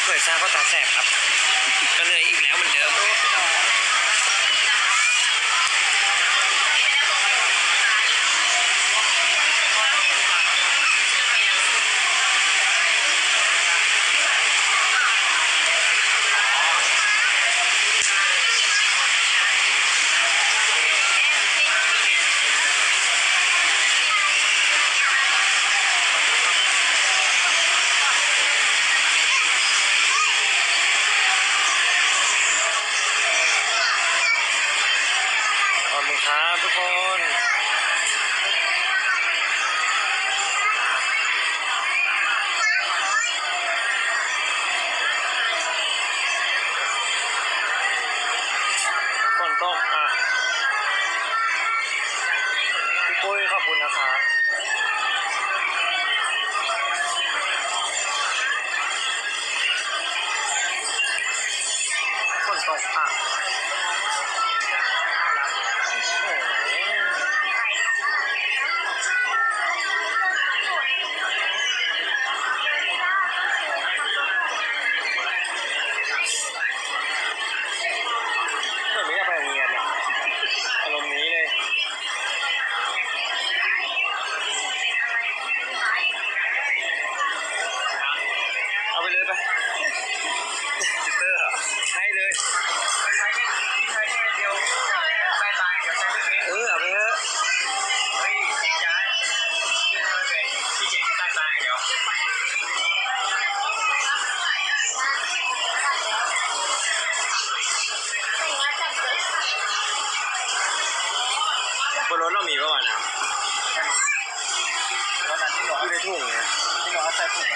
เปิดสร้างพ่อตาแสบครับก็เลยอีกแล้วเหมือนเดิมขอบคุณครับทุกคนฝนตกพี่ปุ้ยขอบคุณนะครับฝนตกเหมือนไม่อยากไปโรงเรียนอารมณ์นี้เลยเอาไปเลยไปจิตเตอร์ให้เลยใช้แค่เดียวใต้ตายเดี๋ยวใช้ไม่เป็นเอาไปเถอะเฮ้ยจริงจังพี่เก่งใต้ตายเดี๋ยวบนรถเรามีป่ะวะน้ำอยู่ในถุงเนี่ยที่เราเอาใส่ถุง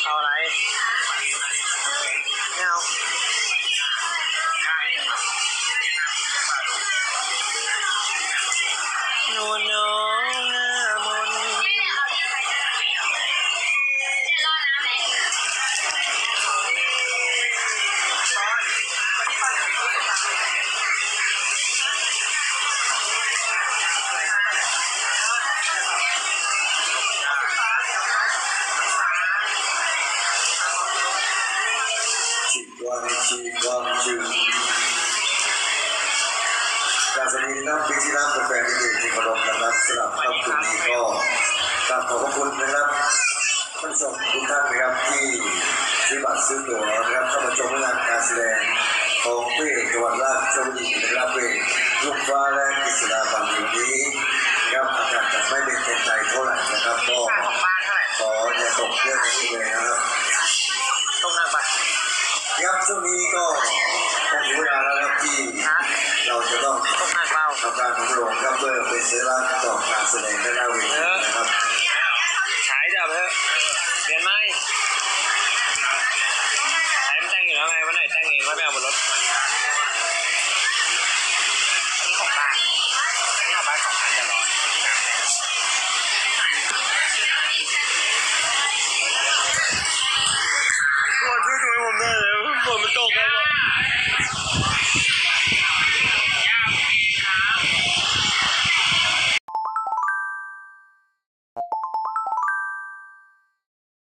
เอาอะไรไม่เอาโน่นน้องหน้ามนการแสดงน้ำพิธีน้ำกาแฟที่เด่นที่เคารพนะครับสำหรับครอบครัวนี้ก็กราบขอบพระคุณนะครับท่านผู้ชมทุกท่านนะครับที่ซื้อบัตรซื้อตั๋วนะครับเข้ามาชมงานการแสดงของพระเอกจังหวัดราชบุรีนะครับพระเอกลูกฟ้าและกฤษณาบางอยู่นี้นะครับอากาศจะไม่เป็นใจเท่าไหร่นะครับก็ขออย่าตกเรื่องนี้เลยนะครับ ต้องหน้าบัตรครับช่วงนี้ก็ถึงเวลา